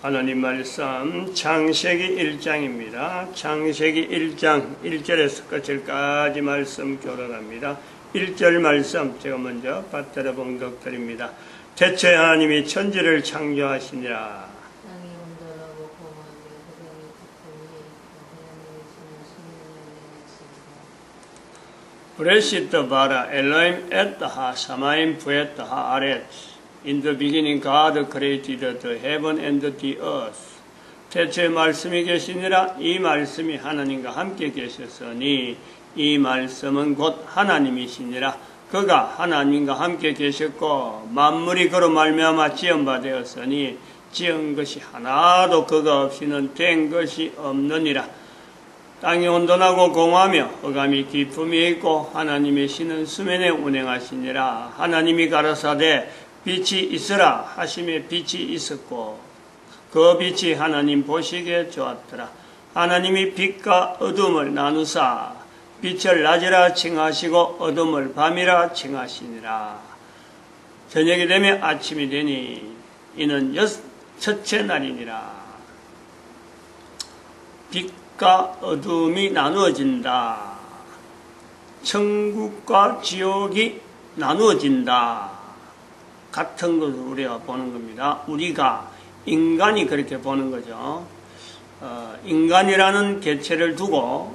하나님 말씀 창세기 1장입니다. 창세기 1장 1절에서 끝까지 말씀 교독합니다. 1절 말씀 제가 먼저 받들어 봉독드립니다. 대체 하나님이 천지를 창조하시니라. 브레시트 바라 엘로임 에타하 사마임 부에타하 아레츠. In the beginning God created the heaven and the earth. 태초에 말씀이 계시니라. 이 말씀이 하나님과 함께 계셨으니 이 말씀은 곧 하나님이시니라. 그가 하나님과 함께 계셨고 만물이 그로 말미암아 지은 바 되었으니 지은 것이 하나도 그가 없이는 된 것이 없느니라. 땅이 온돈하고 공하며 흑암이 깊음이 있고 하나님의 신은 수면에 운행하시니라. 하나님이 가라사대 빛이 있으라 하심에 빛이 있었고 그 빛이 하나님 보시기에 좋았더라. 하나님이 빛과 어둠을 나누사 빛을 낮이라 칭하시고 어둠을 밤이라 칭하시니라. 저녁이 되면 아침이 되니 이는 첫째 날이니라. 빛과 어둠이 나누어진다. 천국과 지옥이 나누어진다. 같은 것을 우리가 보는 겁니다. 우리가 인간이 그렇게 보는 거죠. 인간이라는 개체를 두고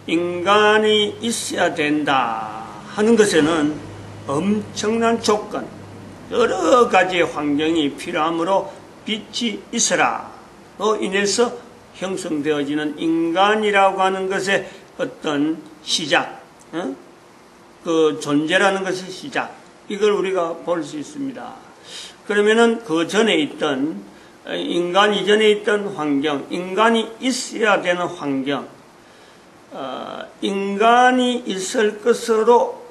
인간이 있어야 된다 하는 것에는 엄청난 조건, 여러 가지의 환경이 필요하므로 빛이 있으라로 인해서 형성되어지는 인간이라고 하는 것의 어떤 시작, 그 존재라는 것의 시작, 이걸 우리가 볼 수 있습니다. 그러면은 그 전에 있던, 인간 이전에 있던 환경, 인간이 있어야 되는 환경, 인간이 있을 것으로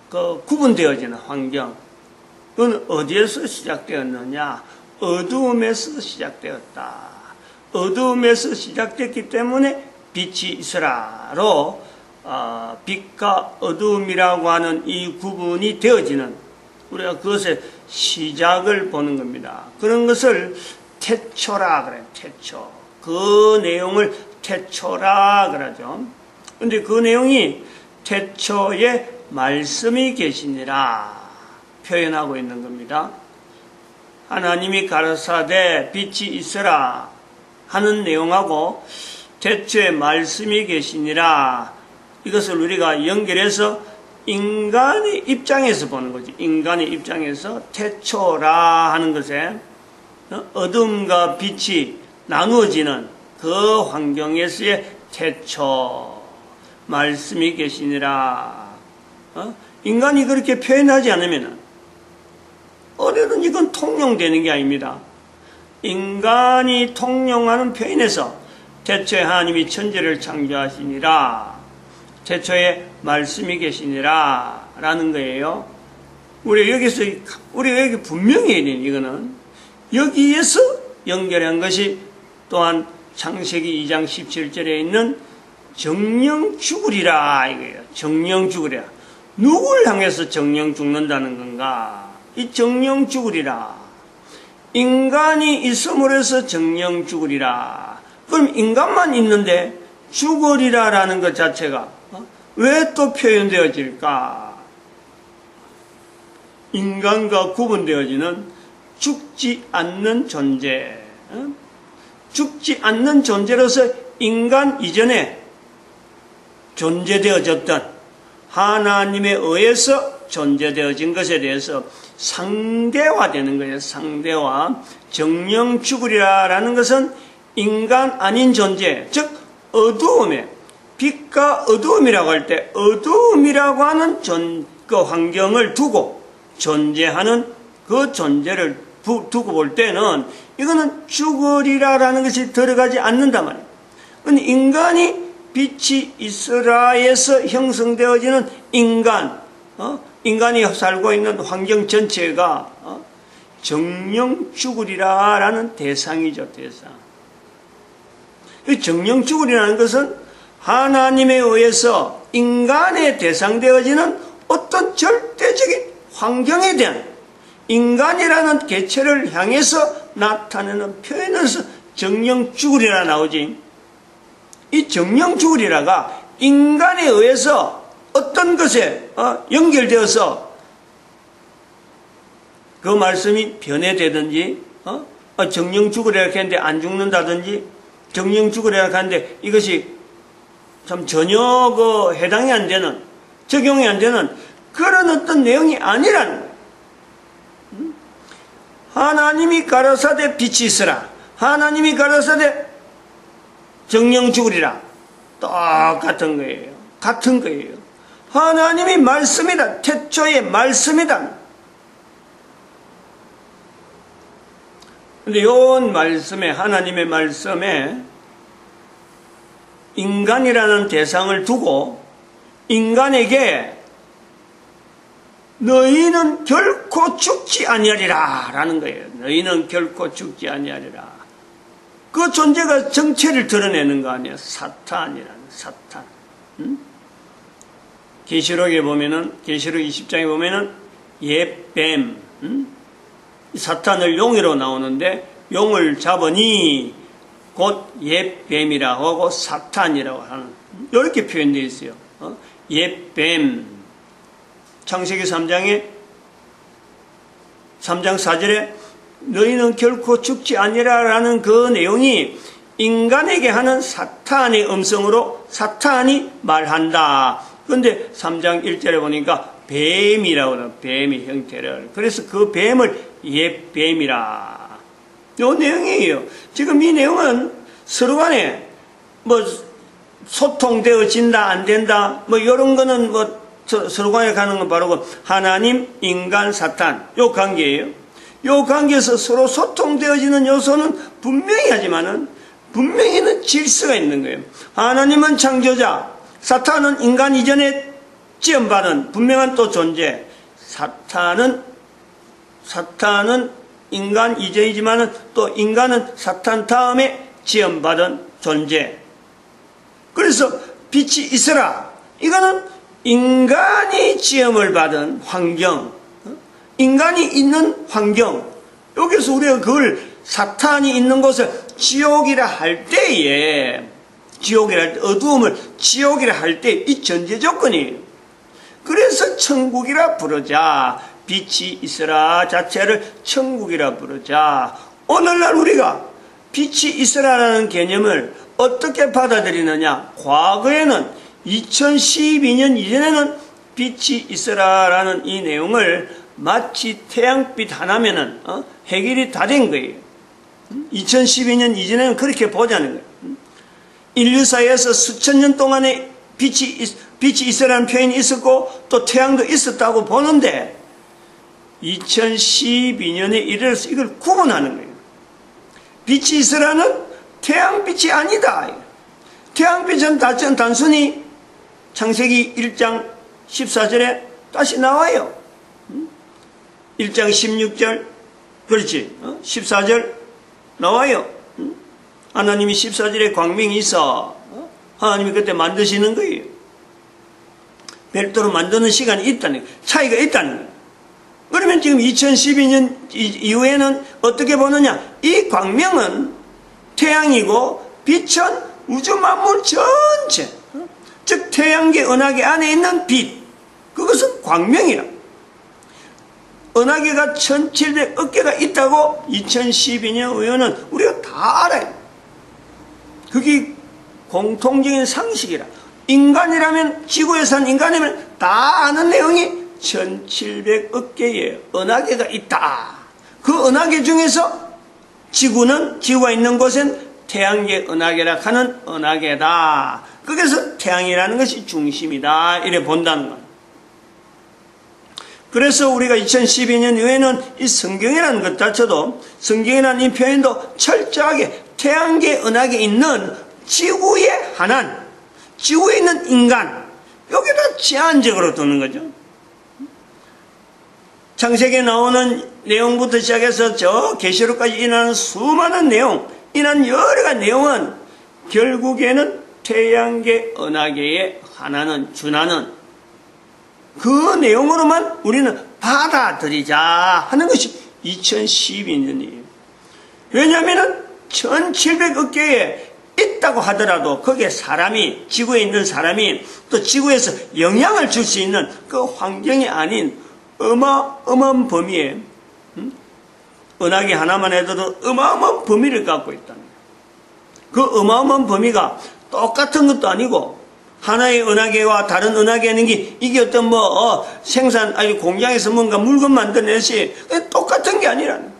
그 구분되어지는 환경, 그건 어디에서 시작되었느냐? 어두움에서 시작되었다. 어두움에서 시작됐기 때문에 빛이 있으라로 빛과 어두움이라고 하는 이 구분이 되어지는, 우리가 그것의 시작을 보는 겁니다. 그런 것을 태초라 그래요. 태초. 그 내용을 태초라 그러죠. 근데 그 내용이 태초에 말씀이 계시니라 표현하고 있는 겁니다. 하나님이 가라사대 빛이 있으라 하는 내용하고 태초에 말씀이 계시니라, 이것을 우리가 연결해서 인간의 입장에서 보는 거지. 인간의 입장에서 태초라 하는 것에 어둠과 빛이 나누어지는 그 환경에서의 태초, 말씀이 계시니라. 인간이 그렇게 표현하지 않으면 어디든 이건 통용되는 게 아닙니다. 인간이 통용하는 표현에서 태초에 하나님이 천지를 창조하시니라, 태초에 말씀이 계시니라 라는 거예요. 우리가 여기 분명히 해야 되는 이거는 여기에서 연결한 것이 또한 창세기 2장 17절에 있는 정령 죽으리라 이거예요. 정령 죽으리라. 누굴 향해서 정령 죽는다는 건가? 이 정령 죽으리라. 인간이 있음으로 해서 정령 죽으리라. 그럼 인간만 있는데 죽으리라라는 것 자체가 왜 또 표현되어질까? 인간과 구분되어지는 죽지 않는 존재, 죽지 않는 존재로서 인간 이전에 존재되어졌던, 하나님에 의해서 존재되어진 것에 대해서 상대화되는 거예요. 상대화. 정령 죽으리라라는 것은 인간 아닌 존재, 즉 어두움에, 빛과 어두움이라고 할 때 어두움이라고 하는 그 환경을 두고 존재하는 그 존재를 두고 볼 때는 이거는 죽으리라라는 것이 들어가지 않는단 말이에요. 근데 인간이 빛이 있으라에서 형성되어지는 인간이 살고 있는 환경 전체가 정령 죽으리라라는 대상이죠, 대상. 이 정령 죽으리라는 것은 하나님에 의해서 인간에 대상되어지는 어떤 절대적인 환경에 대한 인간이라는 개체를 향해서 나타내는 표현에서 정령주굴이라 나오지. 이 정령주굴이라가 인간에 의해서 어떤 것에 연결되어서 그 말씀이 변해되든지 정령주굴이라 했는데 안 죽는다든지 정령주굴이라 하는데 이것이 참 전혀 해당이 안 되는, 적용이 안 되는 그런 어떤 내용이 아니라는 거예요. 하나님이 가라사대 빛이 있으라, 하나님이 가라사대 정령 죽으리라. 똑같은 거예요. 같은 거예요. 하나님이 말씀이다. 태초의 말씀이다. 근데 요 말씀에, 하나님의 말씀에 인간이라는 대상을 두고 인간에게 너희는 결코 죽지 아니하리라 라는 거예요. 너희는 결코 죽지 아니하리라. 그 존재가 정체를 드러내는 거 아니에요. 사탄이라는 사탄. 계시록에 보면은, 계시록 20장에 보면은 옛뱀, 사탄을 용으로 나오는데 용을 잡으니 곧 옛뱀이라고 하고 사탄이라고 하는, 이렇게 표현되어 있어요. 옛뱀. 창세기 3장 4절에 너희는 결코 죽지 아니라라는 그 내용이 인간에게 하는 사탄의 음성으로 사탄이 말한다. 그런데 3장 1절에 보니까 뱀이라고 해요. 뱀의 형태를. 그래서 그 뱀을 옛뱀이라. 요 내용이에요. 지금 이 내용은 서로 간에 소통되어진다 안 된다 이런 거는 서로 간에 가는 건 바로 그 하나님, 인간, 사탄 요 관계예요. 요 관계에서 서로 소통되어지는 요소는 분명히 하지만은 분명히는 질서가 있는 거예요. 하나님은 창조자, 사탄은 인간 이전에 지음받은 분명한 또 존재. 사탄은 인간 이전이지만은 또 인간은 사탄 다음에 지음받은 존재. 그래서 빛이 있으라. 이거는 인간이 지음을 받은 환경, 인간이 있는 환경. 여기서 우리가 그걸 사탄이 있는 곳을 지옥이라 할 때에, 어두움을 지옥이라 할 때 이 전제 조건이에요. 그래서 천국이라 부르자. 빛이 있으라 자체를 천국이라 부르자. 오늘날 우리가 빛이 있으라라는 개념을 어떻게 받아들이느냐. 과거에는 2012년 이전에는 빛이 있으라라는 이 내용을 마치 태양빛 하나면은 해결이 다 된 거예요. 2012년 이전에는 그렇게 보자는 거예요. 인류사에서 수천 년 동안에 빛이 있으라는 표현이 있었고 또 태양도 있었다고 보는데 2012년에 이르러서 이걸 구분하는 거예요. 빛이 있으라는 태양빛이 아니다. 태양빛은 단순히 창세기 1장 14절에 다시 나와요. 1장 16절, 그렇지, 14절 나와요. 하나님이 14절에 광명이 있어. 하나님이 그때 만드시는 거예요. 별도로 만드는 시간이 있다는 거예요. 차이가 있다는 거예요. 그러면 지금 2012년 이후에는 어떻게 보느냐. 이 광명은 태양이고 빛은 우주 만물 전체, 즉 태양계 은하계 안에 있는 빛, 그것은 광명이라. 은하계가 1700억 개가 있다고 2012년 이후에는 우리가 다 알아요. 그게 공통적인 상식이라. 인간이라면, 지구에 산 인간이라면 다 아는 내용이 1700억 개의 은하계가 있다. 그 은하계 중에서 지구가 있는 곳엔 태양계 은하계라 하는 은하계다. 거기서 태양이라는 것이 중심이다. 이래 본다는 것. 그래서 우리가 2012년 이후에는 이 성경이라는 것 자체도, 성경이라는 이 표현도 철저하게 태양계 은하계에 있는 지구의 하나님, 지구에 있는 인간, 여기다 제한적으로 두는 거죠. 창세기에 나오는 내용부터 시작해서 저 계시록까지 일어나는 수많은 내용, 이런 여러 가지 내용은 결국에는 태양계 은하계의 하나는, 준하는 그 내용으로만 우리는 받아들이자 하는 것이 2012년이에요. 왜냐하면 1700억 개에 있다고 하더라도 거기에 사람이, 지구에 있는 사람이 또 지구에서 영향을 줄 수 있는 그 환경이 아닌 어마어마한 범위에, 은하계 하나만 해도 어마어마한 범위를 갖고 있다는 거예요. 그 어마어마한 범위가 똑같은 것도 아니고, 하나의 은하계와 다른 은하계는 이게 어떤 생산, 아니 공장에서 뭔가 물건 만들어내시 똑같은 게 아니라는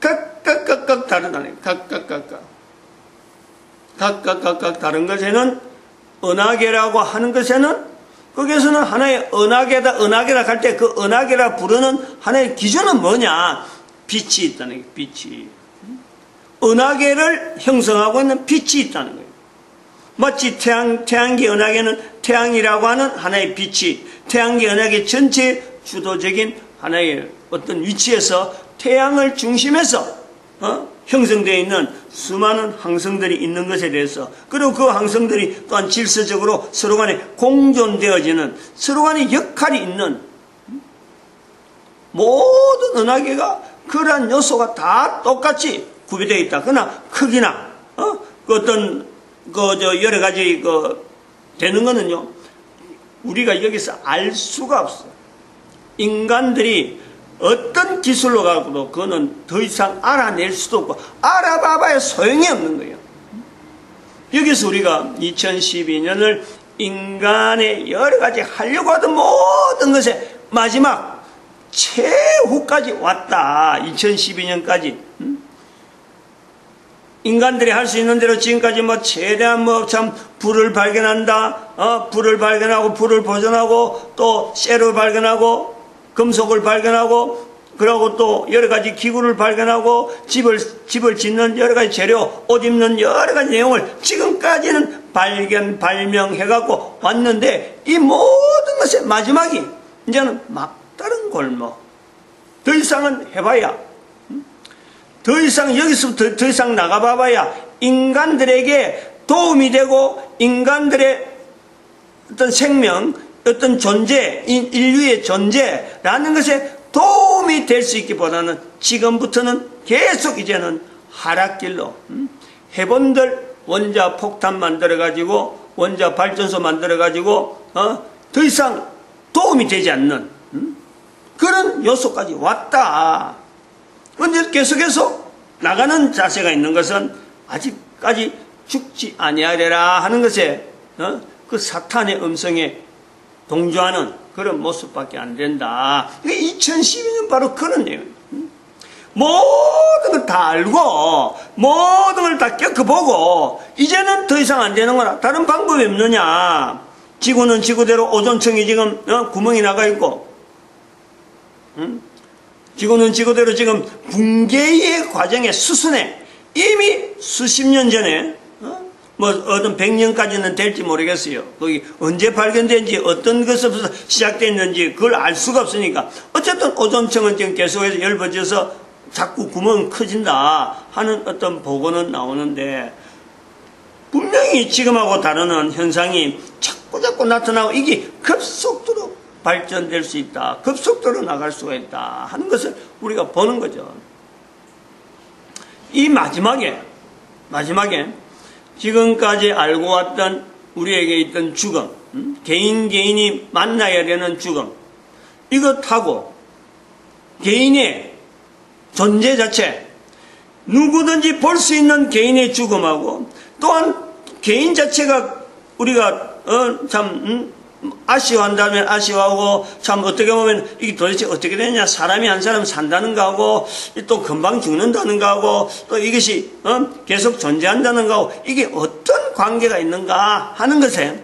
거예요. 각각 다르다는 거예요. 각각 다른 것에는, 은하계라고 하는 것에는, 거기에서는 하나의 은하계다 할 때 그 은하계라 부르는 하나의 기준은 뭐냐? 빛이 있다는 거예요. 빛이. 은하계를 형성하고 있는 빛이 있다는 거예요. 마치 태양계 은하계는 태양이라고 하는 하나의 빛이, 태양계 은하계 전체의 주도적인 하나의 어떤 위치에서 태양을 중심해서 형성되어 있는 수많은 항성들이 있는 것에 대해서, 그리고 그 항성들이 또한 질서적으로 서로 간에 공존되어지는, 서로 간에 역할이 있는 모든 은하계가 그러한 요소가 다 똑같이 구비되어 있다. 그러나 크기나 여러 가지 되는 거는요, 우리가 여기서 알 수가 없어요. 인간들이 어떤 기술로 가고도 그거는 더 이상 알아낼 수도 없고, 알아봐봐야 소용이 없는 거예요. 여기서 우리가 2012년을 인간의 여러 가지 하려고 하던 모든 것에 마지막 최후까지 왔다. 2012년까지. 인간들이 할 수 있는 대로 지금까지 최대한 불을 발견한다. 불을 발견하고, 불을 보존하고, 또 쇠를 발견하고, 금속을 발견하고, 그러고 또 여러 가지 기구를 발견하고, 집을 짓는 여러 가지 재료, 옷 입는 여러 가지 내용을 지금까지는 발명해갖고 왔는데, 이 모든 것의 마지막이 이제는 막다른 골목. 더 이상은 해봐야, 더 이상 여기서부터 더 이상 나가봐봐야 인간들에게 도움이 되고, 인간들의 어떤 생명, 어떤 존재, 인류의 존재라는 것에 도움이 될 수 있기보다는 지금부터는 계속 이제는 하락길로, 해본들 원자 폭탄 만들어가지고, 원자 발전소 만들어가지고, 더 이상 도움이 되지 않는 그런 요소까지 왔다. 그런데 계속해서 나가는 자세가 있는 것은 아직까지 죽지 아니하리라 하는 것에 그 사탄의 음성에 동조하는 그런 모습밖에 안 된다. 이게 2012년 바로 그런 내용입니다. 모든 걸 다 알고, 모든 걸 다 겪어보고, 이제는 더 이상 안 되는 거라. 다른 방법이 없느냐. 지구는 지구대로 오존층이 지금 구멍이 나가 있고, 지구는 지구대로 지금 붕괴의 과정의 수순에 이미 수십 년 전에 어떤 100년까지는 될지 모르겠어요. 거기 언제 발견된지, 어떤 것에서 시작됐는지 그걸 알 수가 없으니까, 어쨌든 오존층은 지금 계속해서 얇아져서 자꾸 구멍이 커진다 하는 어떤 보고는 나오는데, 분명히 지금하고 다르는 현상이 자꾸 나타나고, 이게 급속도로 발전될 수 있다, 급속도로 나갈 수가 있다 하는 것을 우리가 보는 거죠. 이 마지막에 지금까지 알고 왔던 우리에게 있던 죽음, 개인이 만나야 되는 죽음, 이것하고 개인의 존재 자체, 누구든지 볼 수 있는 개인의 죽음하고, 또한 개인 자체가 우리가 아쉬워한다면 아쉬워하고, 참 어떻게 보면 이게 도대체 어떻게 되냐, 사람이 한 사람 산다는 거하고, 또 금방 죽는다는 거하고, 또 이것이 계속 존재한다는 거하고, 이게 어떤 관계가 있는가 하는 것에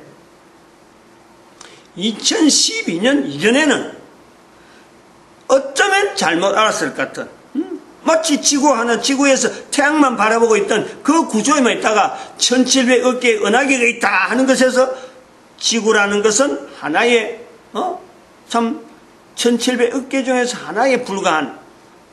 2012년 이전에는 어쩌면 잘못 알았을 것 같은, 마치 지구에서 태양만 바라보고 있던 그 구조에만 있다가 1700억 개의 은하계가 있다 하는 것에서, 지구라는 것은 하나의 참 1700억 개 중에서 하나에 불과한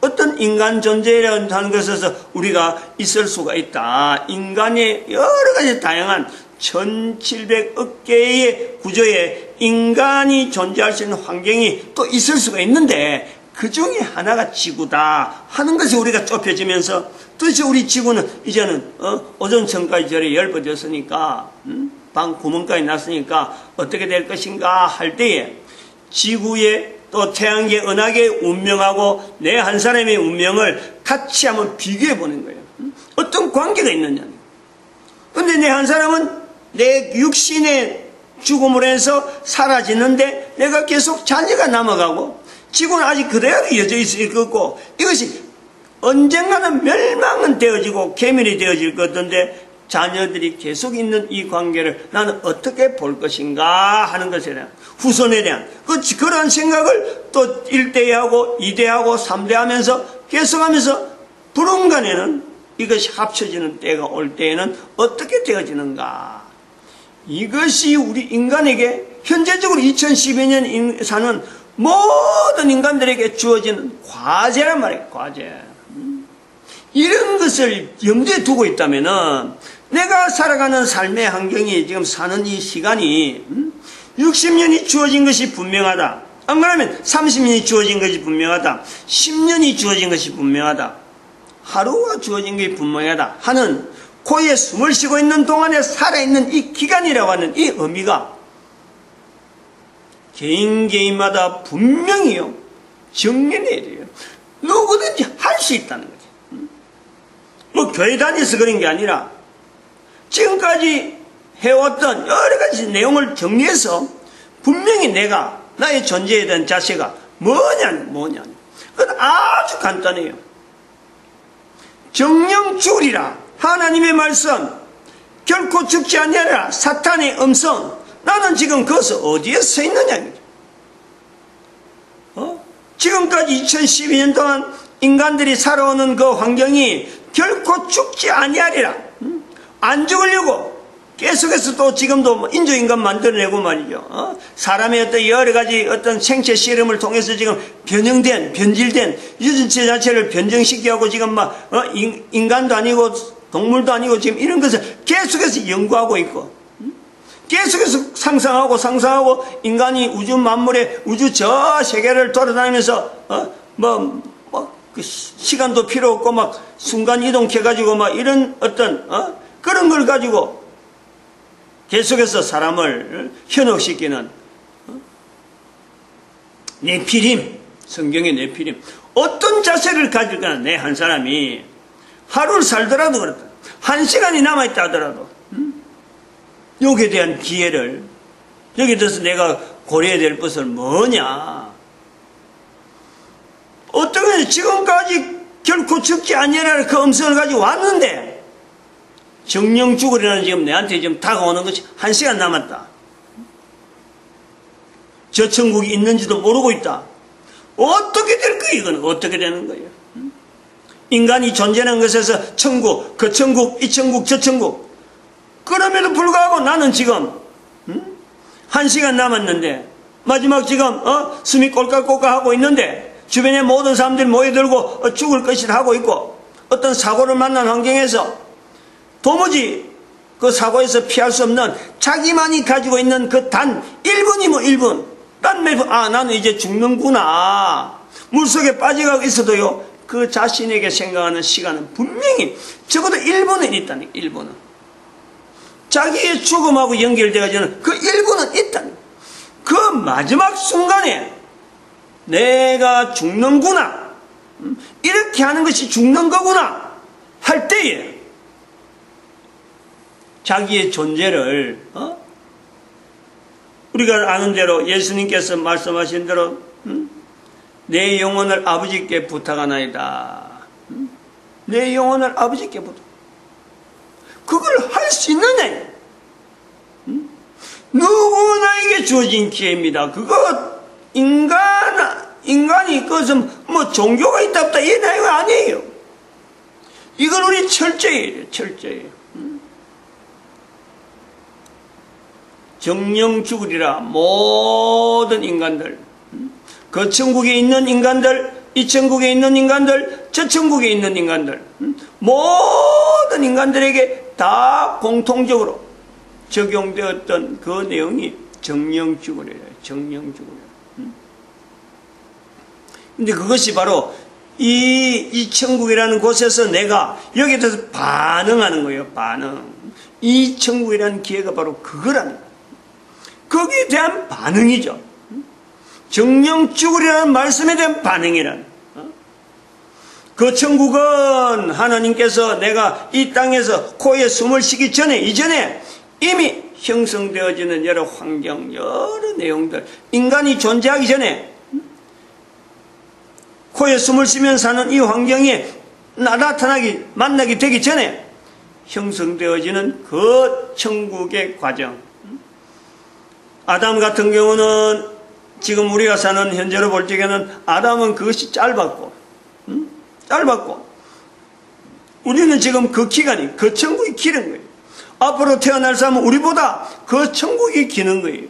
어떤 인간 존재라는 하는 것에서 우리가 있을 수가 있다. 인간의 여러 가지 다양한 1700억 개의 구조에 인간이 존재할 수 있는 환경이 또 있을 수가 있는데 그 중에 하나가 지구다 하는 것이 우리가 좁혀지면서 도대체 우리 지구는 이제는 오존층까지 저리 얇아졌으니까 방 구멍까지 났으니까 어떻게 될 것인가 할 때에 지구의 또 태양계 은하계의 운명하고 내 한 사람의 운명을 같이 한번 비교해 보는 거예요. 어떤 관계가 있느냐. 근데 내 한 사람은 내 육신의 죽음으로 해서 사라지는데 내가 계속 자녀가 남아가고 지구는 아직 그대로 이어져 있을 거고 이것이 언젠가는 멸망은 되어지고 계멸이 되어질 것인데 자녀들이 계속 있는 이 관계를 나는 어떻게 볼 것인가 하는 것에 대한 후손에 대한 그러한 생각을 또 1대 하고 2대 하고 3대 하면서 계속하면서 불운간에는 이것이 합쳐지는 때가 올 때에는 어떻게 되어지는가. 이것이 우리 인간에게 현재적으로 2012년 사는 모든 인간들에게 주어지는 과제란 말이에요. 과제. 이런 것을 염두에 두고 있다면은 내가 살아가는 삶의 환경이 지금 사는 이 시간이 60년이 주어진 것이 분명하다. 안 그러면 30년이 주어진 것이 분명하다. 10년이 주어진 것이 분명하다. 하루가 주어진 것이 분명하다 하는 코에 숨을 쉬고 있는 동안에 살아있는 이 기간이라고 하는 이 의미가 개인마다 분명히요 정리해야 돼요. 누구든지 할 수 있다는 거죠. 뭐 교회 다녀서 그런 게 아니라 지금까지 해왔던 여러 가지 내용을 정리해서 분명히 내가 나의 존재에 대한 자세가 뭐냐. 그건 아주 간단해요. 정령 죽으리라. 하나님의 말씀 결코 죽지 아니하리라. 사탄의 음성. 나는 지금 거기서 어디에 서 있느냐. 지금까지 2012년 동안 인간들이 살아오는 그 환경이 결코 죽지 아니하리라. 안 죽으려고 계속해서 또 지금도 인조인간 만들어내고 말이죠. 사람의 어떤 여러 가지 어떤 생체 실험을 통해서 지금 변질된 유전체 자체를 변정시키고 지금 인간도 아니고 동물도 아니고 지금 이런 것을 계속해서 연구하고 있고 계속해서 상상하고 인간이 우주 만물의 우주 저 세계를 돌아다니면서 그 시간도 필요 없고 순간 이동해가지고 이런 어떤 그런 걸 가지고 계속해서 사람을 현혹시키는 네피림, 성경의 네피림. 어떤 자세를 가질까 내 한 사람이 하루를 살더라도 그렇다. 1시간이 남아있다 하더라도 여기에 대한 기회를 여기에 대해서 내가 고려해야 될 것은 뭐냐. 어떻게 지금까지 결코 죽지 않냐는 그 음성을 가지고 왔는데 정령 죽으리라는 지금 내한테 지금 다가오는 것이 1시간 남았다. 저 천국이 있는지도 모르고 있다. 어떻게 될 거야 이건? 어떻게 되는 거예요? 인간이 존재하는 것에서 천국, 그 천국, 이 천국, 저 천국. 그럼에도 불구하고 나는 지금 1시간 남았는데 마지막 지금 숨이 꼴깍꼴깍 하고 있는데 주변에 모든 사람들이 모여들고 죽을 것이라 하고 있고 어떤 사고를 만난 환경에서 도무지 그 사고에서 피할 수 없는 자기만이 가지고 있는 그 단 1분이면 1분 나는 이제 죽는구나. 물속에 빠져가고 있어도요 그 자신에게 생각하는 시간은 분명히 적어도 1분은 있다는 1분은 자기의 죽음하고 연결되어지는 그 1분은 있다는 그 마지막 순간에 내가 죽는구나 이렇게 하는 것이 죽는 거구나 할 때에 자기의 존재를 우리가 아는 대로 예수님께서 말씀하신 대로 내 영혼을 아버지께 부탁하나이다. 내 영혼을 아버지께 부탁. 그걸 할 수 있느냐? 누구나에게 주어진 기회입니다. 그거 인간이 그것은 종교가 있다 없다 이 내용 아니에요. 이걸 우리 철저히 정령 죽으리라. 모든 인간들, 그 천국에 있는 인간들, 이 천국에 있는 인간들, 저 천국에 있는 인간들, 모든 인간들에게 다 공통적으로 적용되었던 그 내용이 정령 죽으리라. 정령 죽으리라. 근데 그것이 바로 이 천국이라는 곳에서 내가 여기에 대해서 반응하는 거예요. 반응. 이 천국이라는 기회가 바로 그거라는 거예요. 거기에 대한 반응이죠. 정령 죽으리라는 말씀에 대한 반응이라는. 그 천국은 하나님께서 내가 이 땅에서 코에 숨을 쉬기 전에, 이전에 이미 형성되어지는 여러 환경, 여러 내용들, 인간이 존재하기 전에 코에 숨을 쉬면서 사는 이 환경이 만나게 되기 전에 형성되어지는 그 천국의 과정. 아담 같은 경우는 지금 우리가 사는 현재로 볼 적에는 아담은 그것이 짧았고 우리는 지금 그 기간이 그 천국이 기는 거예요. 앞으로 태어날 사람은 우리보다 그 천국이 기는 거예요.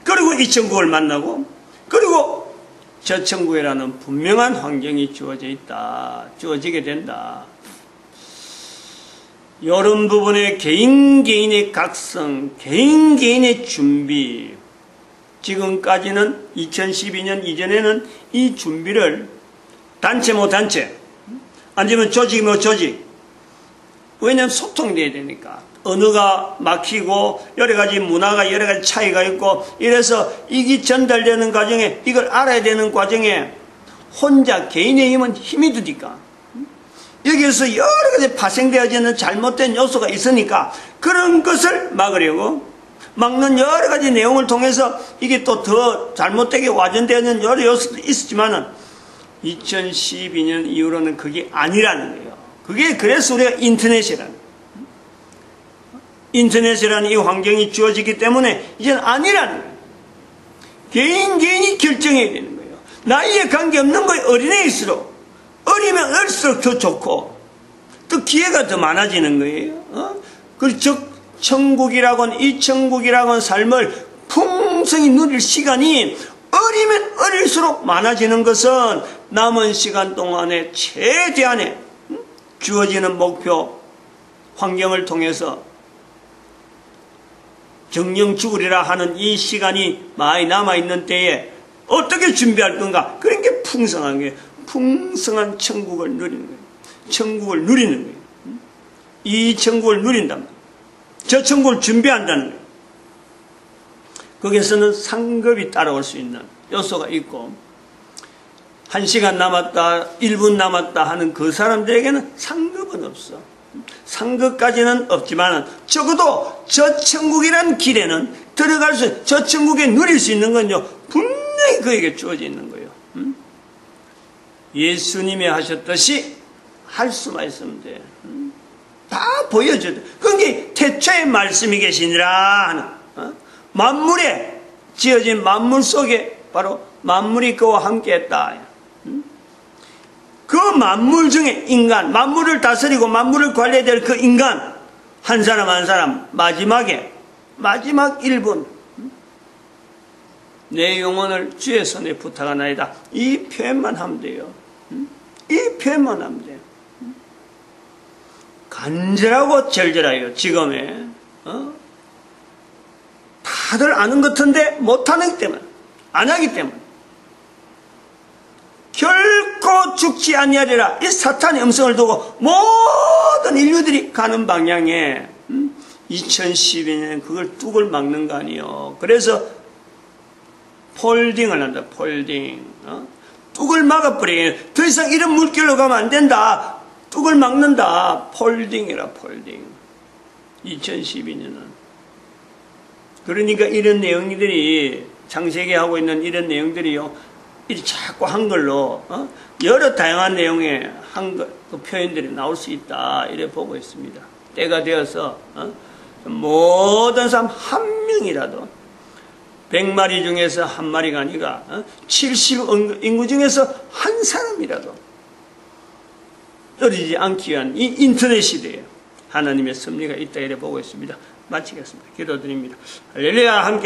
그리고 이 천국을 만나고 그리고 저 천국이라는 분명한 환경이 주어지게 된다. 이런 부분에 개인의 각성, 개인의 준비, 지금까지는 2012년 이전에는 이 준비를 단체 아니면 조직 왜냐하면 소통돼야 되니까 언어가 막히고 여러 가지 문화가 여러 가지 차이가 있고 이래서 이게 전달되는 과정에 이걸 알아야 되는 과정에 혼자 개인의 힘이 드니까 여기에서 여러 가지 파생되어지는 잘못된 요소가 있으니까 그런 것을 막는 여러 가지 내용을 통해서 이게 또 더 잘못되게 와전되는 여러 요소도 있었지만은 2012년 이후로는 그게 아니라는 거예요. 그게 그래서 우리가 인터넷이라는 이 환경이 주어지기 때문에 이제는 아니라는 거예요. 개인이 결정해야 되는 거예요. 나이에 관계없는 거예요. 어린애일수록 어리면 어릴수록 더 좋고 또 기회가 더 많아지는 거예요. 그리고 이 천국이라고는 삶을 풍성히 누릴 시간이 어리면 어릴수록 많아지는 것은 남은 시간 동안에 최대한의 주어지는 목표 환경을 통해서 정령 죽으리라 하는 이 시간이 많이 남아있는 때에 어떻게 준비할 건가? 그런 게 풍성한 거예요. 풍성한 천국을 누리는 거예요. 천국을 누리는 거예요. 이 천국을 누린단 말이에요. 저 천국을 준비한다는 거예요. 거기에서는 상급이 따라올 수 있는 요소가 있고 1시간 남았다 1분 남았다 하는 그 사람들에게는 상급은 없어. 상급까지는 없지만 적어도 저 천국이라는 길에는 들어갈 저 천국에 누릴 수 있는 건요 분명히 그에게 주어져 있는 거예요. 예수님이 하셨듯이 할 수만 있으면 돼. 다 보여줘야 돼. 그게 태초에 말씀이 계시니라 하는 만물에 지어진 만물 속에 바로 만물이 그와 함께 했다. 그 만물 중에 인간, 만물을 다스리고 만물을 관리해야 될 그 인간 한 사람 한 사람 마지막 1분 내 영혼을 주의 손에 부탁하나이다. 이 표현만 하면 돼요. 이 표현만 하면 돼요. 간절하고 절절해요. 지금에 다들 아는 것 같은데 못하기 때문에 안 하기 때문에 결코 죽지 아니하리라. 이 사탄의 음성을 두고 모든 인류들이 가는 방향에 2012년에 그걸 뚝을 막는 거 아니에요. 그래서 폴딩을 한다. 폴딩. 뚝을 막아버려요. 더 이상 이런 물결로 가면 안 된다. 뚝을 막는다. 폴딩이라 폴딩. 2012년은. 그러니까 이런 내용들이 창세기 하고 있는 이런 내용들이요. 이 자꾸 한글로 여러 다양한 내용의 한글 그 표현들이 나올 수 있다. 이래 보고 있습니다. 때가 되어서 모든 사람 한 명이라도 100마리 중에서 한 마리가 아니라 70 인구 중에서 한 사람이라도 떨어지지 않기 위한 이 인터넷 시대에 하나님의 섭리가 있다. 이래 보고 있습니다. 마치겠습니다. 기도드립니다. 할렐루야. 함께